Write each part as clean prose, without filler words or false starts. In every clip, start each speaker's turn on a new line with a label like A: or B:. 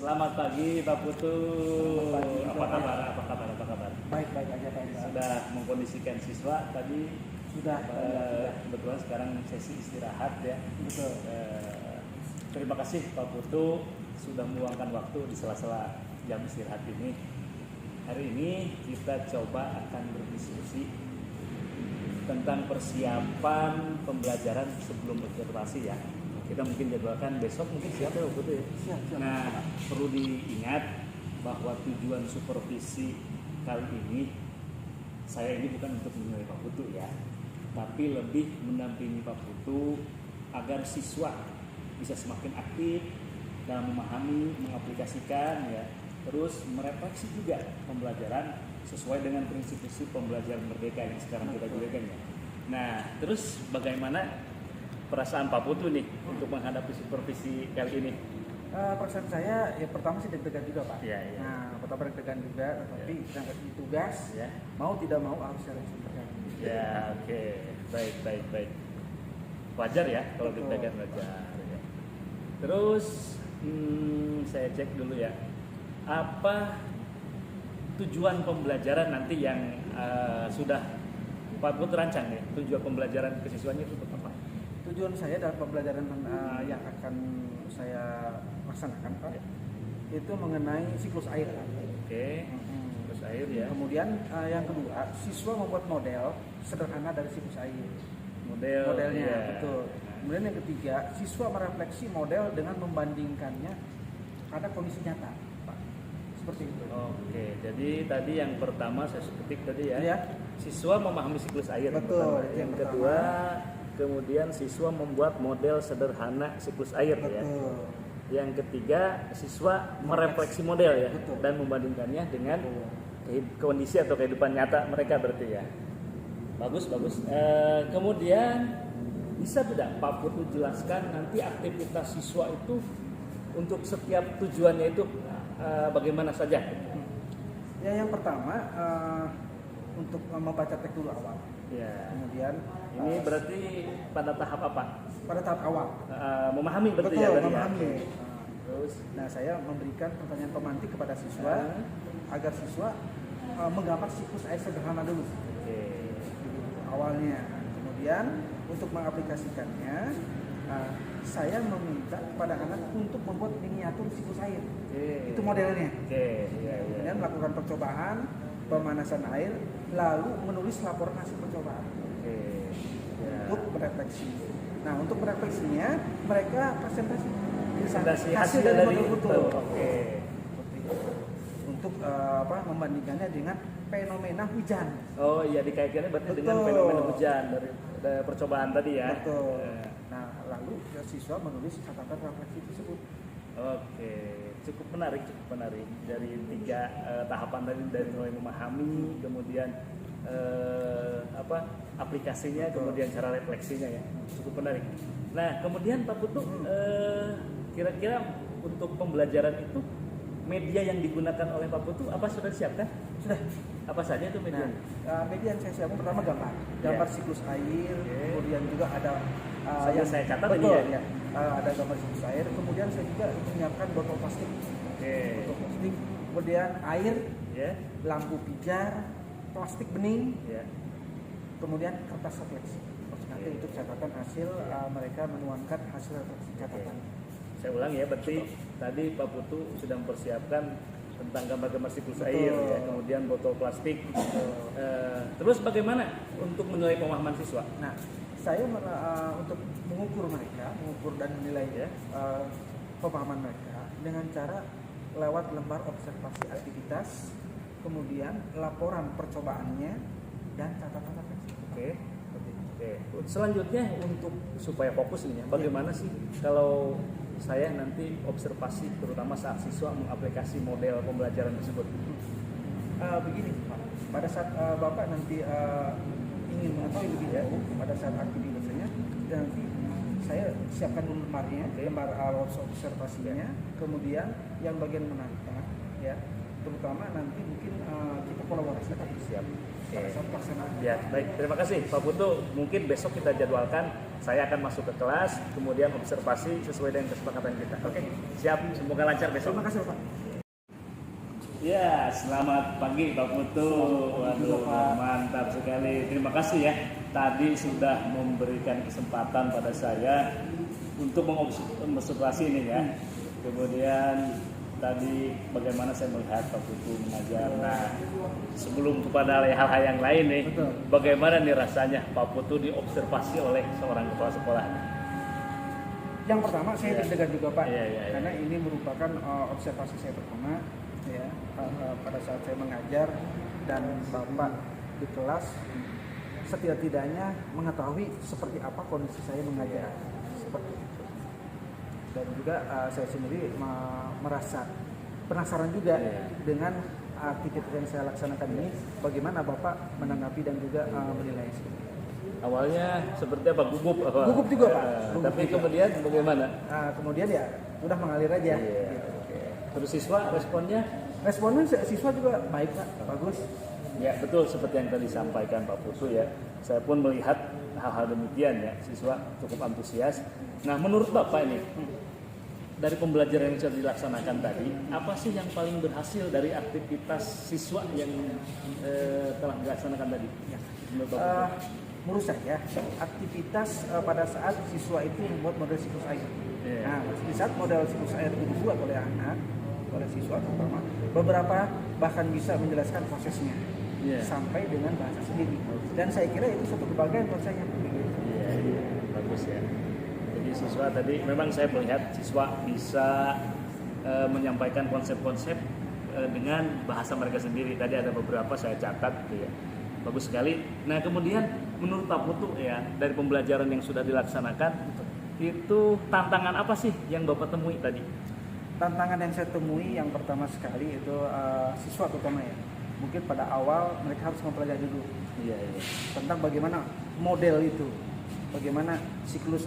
A: Selamat pagi Pak Putu.
B: Selamat pagi.
A: Apa kabar? Apa kabar? Apa kabar?
B: Baik-baik aja Pak.
A: Sudah mengkondisikan siswa tadi.
B: Sudah.
A: Kebetulan sekarang sesi istirahat ya.
B: Betul.
A: Terima kasih Pak Putu sudah meluangkan waktu di sela-sela jam istirahat ini. Hari ini kita coba akan berdiskusi tentang persiapan pembelajaran sebelum observasi ya. Kita mungkin jadwalkan besok, mungkin siapa ya Pak Putu ya?
B: Siap.
A: Nah, perlu diingat bahwa tujuan supervisi kali ini saya ini bukan untuk menilai Pak Putu ya, tapi lebih mendampingi Pak Putu agar siswa bisa semakin aktif dalam memahami, mengaplikasikan ya, terus merefleksi juga pembelajaran sesuai dengan prinsip-prinsip pembelajaran merdeka yang sekarang kita gunakan ya. Nah, terus bagaimana perasaan Pak Putu nih untuk menghadapi supervisi kali ini?
B: Perasaan saya ya pertama sih deg-degan juga Pak.
A: Iya.
B: Nah, pertama deg-degan juga, tapi sedang kasih tugas,
A: Ya.
B: mau tidak mau harus saya laksanakan.
A: Ya, oke. Baik. Wajar ya kalau
B: Betul.
A: deg-degan, wajar ya. Terus saya cek dulu ya. Apa tujuan pembelajaran nanti yang sudah Pak Putu rancang ya? Tujuan pembelajaran ke siswanya itu apa?
B: Tujuan saya dalam pembelajaran yang akan saya laksanakan Pak, itu mengenai siklus air.
A: Oke. Terus air ya.
B: Kemudian yang kedua, siswa membuat model sederhana dari siklus air. Modelnya,
A: ya.
B: betul. Kemudian yang ketiga, siswa merefleksi model dengan membandingkannya pada kondisi nyata, Pak. Seperti itu.
A: Oke, jadi tadi yang pertama saya ketik tadi ya.
B: Iya.
A: Siswa memahami siklus air.
B: Betul,
A: Yang
B: yang
A: kedua, kemudian siswa membuat model sederhana siklus air ya.
B: Betul.
A: Yang ketiga, siswa merefleksi model ya.
B: Betul.
A: Dan membandingkannya dengan kondisi atau kehidupan nyata mereka berarti ya. Bagus. Kemudian bisa tidak Pak Putu jelaskan nanti aktivitas siswa itu untuk setiap tujuannya itu bagaimana saja?
B: Ya, yang pertama untuk membaca teks dulu awal.
A: Ya.
B: Kemudian
A: Ini berarti pada tahap apa?
B: pada tahap awal.
A: Memahami berarti
B: Betul,
A: ya tadi
B: memahami.
A: ya. Terus
B: Nah, saya memberikan pertanyaan pemantik kepada siswa agar siswa menggambar siklus air sederhana dulu.
A: oke.
B: Awalnya. Kemudian untuk mengaplikasikannya, saya meminta kepada anak untuk membuat miniatur siklus air. Itu modelnya.
A: Oke, iya.
B: Kemudian melakukan percobaan, pemanasan air, lalu menulis laporan hasil percobaan
A: Oke. Ya.
B: untuk merefleksi. Nah, untuk merefleksinya mereka presentasi
A: Presentasi
B: hasil
A: hasil dari
B: model
A: itu.
B: betul.
A: Oke.
B: Seperti itu. Untuk membandingkannya dengan fenomena hujan.
A: Oh iya, dikaitkannya berarti dengan
B: Betul.
A: fenomena hujan dari percobaan tadi ya.
B: Betul.
A: Ya.
B: Nah, lalu siswa menulis catatan refleksi tersebut.
A: Oke, cukup menarik dari tiga tahapan tadi, dari mulai memahami, kemudian aplikasinya,
B: Betul.
A: kemudian cara refleksinya ya, cukup menarik. Nah, kemudian Pak Putu, kira-kira untuk pembelajaran itu media yang digunakan oleh Pak Putu apa sudah disiapkan?
B: Sudah.
A: Apa saja itu media?
B: Media yang saya siapkan pertama gambar siklus air,
A: Oke.
B: kemudian juga ada
A: Sambil saya catat
B: betul,
A: ini ya.
B: ada gambar siklus air, kemudian saya juga menyiapkan botol plastik,
A: Oke,
B: kemudian air,
A: ya,
B: lampu pijar, plastik bening,
A: ya.
B: kemudian kertas refleksi. Nanti
A: Oke.
B: untuk catatan hasil mereka menuangkan hasil refleksi catatan.
A: Saya ulang ya, berarti tadi Pak Putu sudah mempersiapkan tentang gambar-gambar siklus
B: Betul.
A: air, ya, kemudian botol plastik. Terus bagaimana untuk menilai pemahaman siswa?
B: Nah, saya untuk mengukur dan menilai
A: Ya.
B: pemahaman mereka dengan cara lewat lembar observasi aktivitas, kemudian laporan percobaannya dan catatan refleksi.
A: Oke. Selanjutnya untuk supaya fokus ini ya, bagaimana sih kalau saya nanti observasi terutama saat siswa mengaplikasi model pembelajaran tersebut?
B: Begini Pak, pada saat Bapak nanti ingin mengetahui lebih jauh pada saat aktivitasnya, nanti saya siapkan dulu lembar observasinya, kemudian yang bagian menantang ya, terutama nanti mungkin kita kolaborasi akan siap pada saat pelaksanaan.
A: Ya, baik. Terima kasih Pak Putu. Mungkin besok kita jadwalkan. Saya akan masuk ke kelas, kemudian observasi sesuai dengan kesepakatan kita. Oke, siap. Semoga lancar besok.
B: Terima kasih Pak.
A: Ya, selamat pagi Pak Putu. Waduh, mantap sekali. Terima kasih ya. Tadi sudah memberikan kesempatan pada saya untuk mengobservasi ini ya. Kemudian tadi bagaimana saya melihat Pak Putu mengajar. Nah, sebelum kepada hal-hal yang lain nih,
B: Betul.
A: bagaimana nih rasanya Pak Putu diobservasi oleh seorang kepala sekolah?
B: Yang pertama saya deg-degan juga Pak, karena ini merupakan observasi saya pertama ya pada saat saya mengajar dan Bapak di kelas setidak-tidaknya mengetahui seperti apa kondisi saya mengajar seperti itu. Dan juga saya sendiri merasa penasaran juga dengan aktivitas yang saya laksanakan ini, bagaimana Bapak menanggapi dan juga menilai.
A: Awalnya seperti apa? Gugup apa?
B: Gugup juga Pak.
A: Tapi kemudian bagaimana?
B: Kemudian ya udah mengalir aja. Gitu.
A: Terus siswa responnya?
B: Responnya siswa juga baik Pak, bagus.
A: Ya betul seperti yang tadi disampaikan Pak Putu ya. Saya pun melihat hal-hal demikian ya. Siswa cukup antusias. Nah menurut Bapak ini dari pembelajaran yang sudah dilaksanakan tadi, apa sih yang paling berhasil dari aktivitas siswa yang telah dilaksanakan tadi?
B: Ya.
A: Menurut Bapak?
B: Menurut saya aktivitas pada saat siswa itu membuat model siklus air. Nah, di saat model siklus air itu dibuat oleh anak, oleh siswa terutama, beberapa bahkan bisa menjelaskan prosesnya sampai dengan bahasa sendiri. Dan saya kira itu suatu kebahagiaan buat saya.
A: Iya, bagus ya. Jadi siswa tadi memang saya melihat siswa bisa menyampaikan konsep-konsep dengan bahasa mereka sendiri. Tadi ada beberapa saya catat gitu ya. Bagus sekali. Nah kemudian menurut Pak Putu ya dari pembelajaran yang sudah dilaksanakan itu tantangan apa sih yang Bapak temui tadi?
B: Tantangan yang saya temui yang pertama sekali itu siswa terutama ya. Mungkin pada awal mereka harus mempelajari dulu tentang bagaimana model itu, bagaimana siklus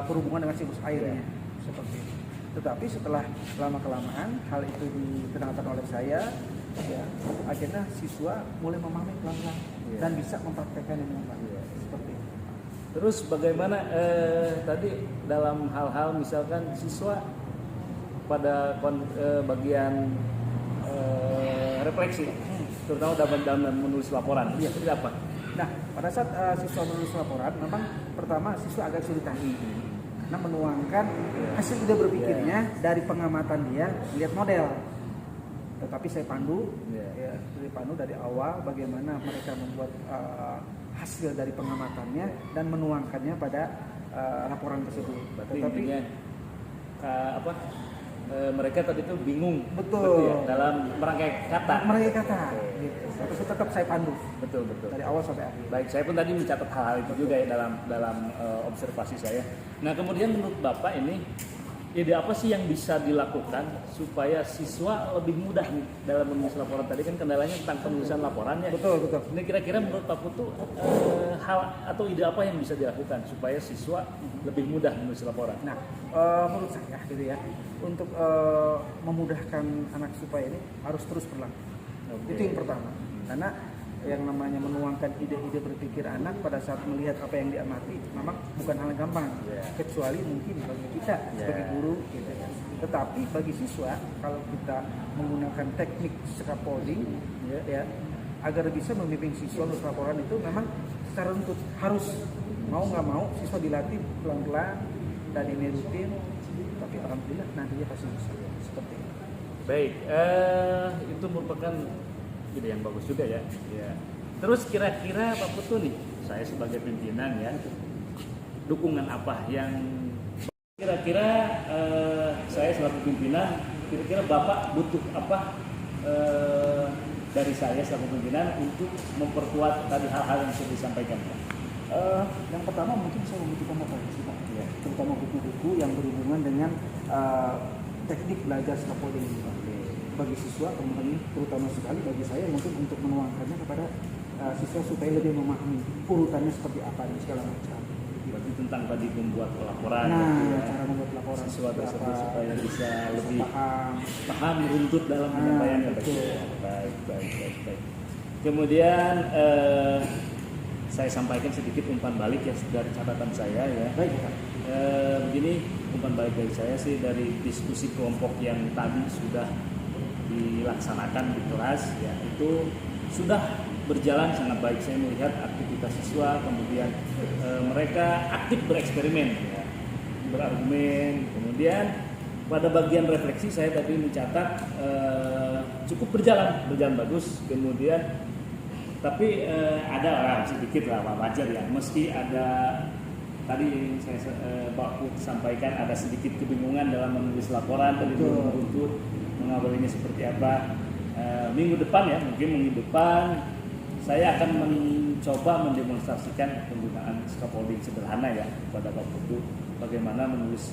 B: berhubungan dengan siklus airnya seperti itu. Tetapi setelah lama-kelamaan hal itu diterangkan oleh saya, ya, akhirnya siswa mulai memahami pelan-pelan dan bisa mempraktekkan dengan baik seperti itu.
A: Terus bagaimana tadi dalam hal-hal misalkan siswa pada bagian refleksi, terutama dalam menulis laporan, seperti apa?
B: Nah, pada saat siswa menulis laporan, memang pertama siswa agak kesulitan karena menuangkan hasil ide berpikirnya dari pengamatan dia melihat model. Tetapi saya pandu, dari awal bagaimana mereka membuat hasil dari pengamatannya dan menuangkannya pada laporan tersebut.
A: Tetapi mereka tadi itu bingung,
B: betul
A: ya, dalam merangkai kata.
B: Gitu. Tapi tetap saya pandu.
A: Betul.
B: Dari awal sampai akhir.
A: Baik, saya pun tadi mencatat hal-hal itu juga ya dalam observasi saya. Nah kemudian menurut Bapak ini ide apa sih yang bisa dilakukan supaya siswa lebih mudah nih dalam menulis laporan? Tadi kan kendalanya tentang penulisan laporannya.
B: Betul.
A: Ini kira-kira menurut Pak Putu hal atau ide apa yang bisa dilakukan supaya siswa lebih mudah menulis laporan?
B: Nah, menurut saya gitu ya, untuk memudahkan anak supaya ini harus terus berlangsung. Itu yang pertama. Karena yang namanya menuangkan ide-ide berpikir anak pada saat melihat apa yang diamati memang bukan hal yang gampang, kecuali mungkin bagi kita sebagai guru gitu ya. Tetapi bagi siswa kalau kita menggunakan teknik scaffolding ya agar bisa membimbing siswa menulis laporan itu memang secara runtut harus mau nggak mau siswa dilatih pelan-pelan dan ini rutin, tapi alhamdulillah nantinya pasti bisa seperti itu.
A: Baik, itu merupakan ide yang bagus juga ya. Terus kira-kira Pak Putu nih, saya sebagai pimpinan ya, dukungan apa yang kira-kira saya selaku pimpinan, kira-kira Bapak butuh apa dari saya selaku pimpinan untuk memperkuat tadi hal-hal yang sudah disampaikan Pak?
B: Yang pertama mungkin saya membutuhkan motivasi Pak, terutama buku-buku yang berhubungan dengan teknik belajar scaffolding bagi siswa, teman-teman terutama sekali bagi saya mungkin untuk menuangkannya kepada siswa supaya lebih memahami urutannya seperti apa dan segala macam.
A: tentang tadi membuat laporan,
B: Nah,
A: gitu ya.
B: cara membuat laporan
A: Siswa tersebut
B: apa,
A: supaya bisa lebih
B: paham.
A: paham, runtut dalam penyampaiannya.
B: Betul.
A: Baik. Kemudian saya sampaikan sedikit umpan balik ya dari catatan saya ya.
B: Baik, Pak.
A: Begini, umpan balik dari saya sih dari diskusi kelompok yang tadi sudah dilaksanakan di kelas ya, itu sudah berjalan sangat baik. Saya melihat aktivitas siswa, kemudian mereka aktif bereksperimen ya, berargumen. Kemudian pada bagian refleksi saya tadi mencatat cukup berjalan bagus. Kemudian tapi ada sedikit lah, wajar ya, meski ada tadi yang saya Pak Put sampaikan ada sedikit kebingungan dalam menulis laporan tadi, belum meruntut mengawalinya seperti apa. Minggu depan saya akan mencoba mendemonstrasikan penggunaan scaffolding sederhana ya kepada Pak Putu, bagaimana menulis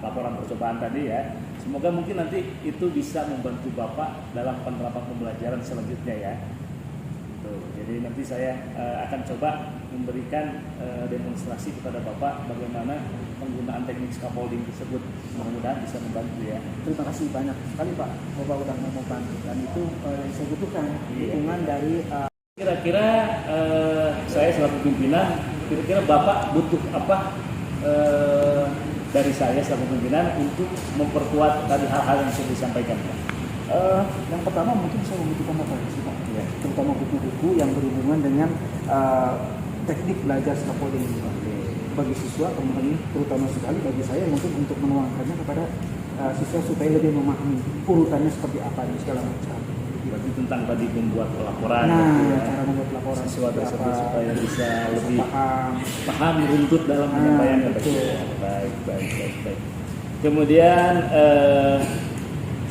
A: laporan percobaan tadi ya. Semoga mungkin nanti itu bisa membantu Bapak dalam penerapan pembelajaran selanjutnya ya. Tuh, jadi nanti saya akan coba memberikan demonstrasi kepada Bapak bagaimana penggunaan teknik scaffolding tersebut. Mudah-mudahan bisa membantu ya.
B: Terima kasih banyak sekali Pak, Bapak udah mau membantu, dan itu yang saya butuhkan dukungan dari
A: Kira-kira saya selaku pimpinan, kira-kira Bapak butuh apa dari saya selaku pimpinan untuk memperkuat tadi hal-hal yang sudah disampaikan Pak?
B: Yang pertama mungkin saya membutuhkan referensi Pak,
A: Ya.
B: terutama buku-buku yang berhubungan dengan teknik belajar scaffolding ini Pak. Bagi siswa, kemudian terutama sekali bagi saya mungkin untuk menuangkannya kepada siswa supaya lebih memahami urutannya seperti apa dan segala macam.
A: Berarti tentang tadi membuat laporan,
B: Nah,
A: gitu ya.
B: cara membuat laporan
A: Siswa
B: seperti
A: tersebut
B: apa,
A: supaya bisa lebih
B: paham.
A: runtut dalam penyampaiannya.
B: Betul.
A: Baik. Kemudian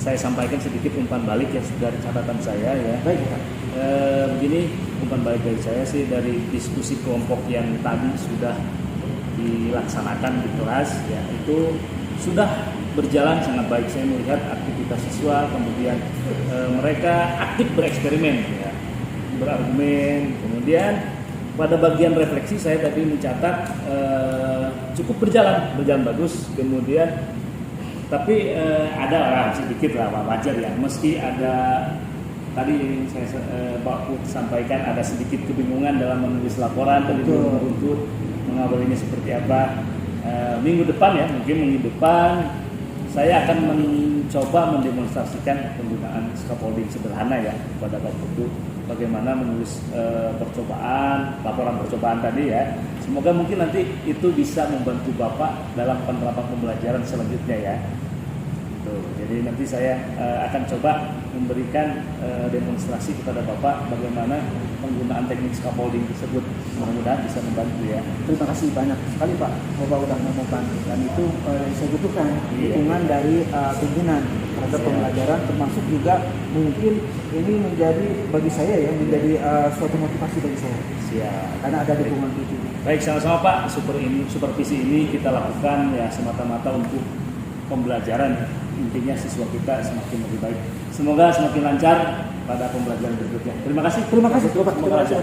A: saya sampaikan sedikit umpan balik ya dari catatan saya ya.
B: Baik, Pak.
A: Begini, umpan balik dari saya sih dari diskusi kelompok yang tadi sudah dilaksanakan di kelas ya, itu sudah berjalan sangat baik. Saya melihat aktivitas siswa, kemudian mereka aktif bereksperimen ya, berargumen. Kemudian pada bagian refleksi saya tadi mencatat cukup berjalan bagus. Kemudian tapi ada sedikit lah, wajar ya, meski ada tadi yang saya Pak Put sampaikan ada sedikit kebingungan dalam menulis laporan tadi, belum meruntut mengawalinya seperti apa. Minggu depan saya akan mencoba mendemonstrasikan penggunaan scaffolding sederhana ya kepada Pak Putu, bagaimana menulis laporan percobaan tadi ya. Semoga mungkin nanti itu bisa membantu Bapak dalam penerapan pembelajaran selanjutnya ya. Tuh, jadi nanti saya akan coba memberikan demonstrasi kepada Bapak bagaimana penggunaan teknik scaffolding tersebut. Mudah-mudahan bisa membantu ya.
B: Terima kasih banyak sekali Pak, Bapak udah mau membantu, dan itu yang saya butuhkan dukungan dari pimpinan terhadap pembelajaran, termasuk juga mungkin ini menjadi bagi saya ya menjadi suatu motivasi bagi saya.
A: Siap.
B: Karena ada dukungan itu.
A: Baik, sama-sama Pak. Supervisi ini kita lakukan ya semata-mata untuk pembelajaran, intinya siswa kita semakin lebih baik. Semoga semakin lancar pada pembelajaran berikutnya. Terima kasih.
B: Terima kasih Bapak.
A: Semoga lancar.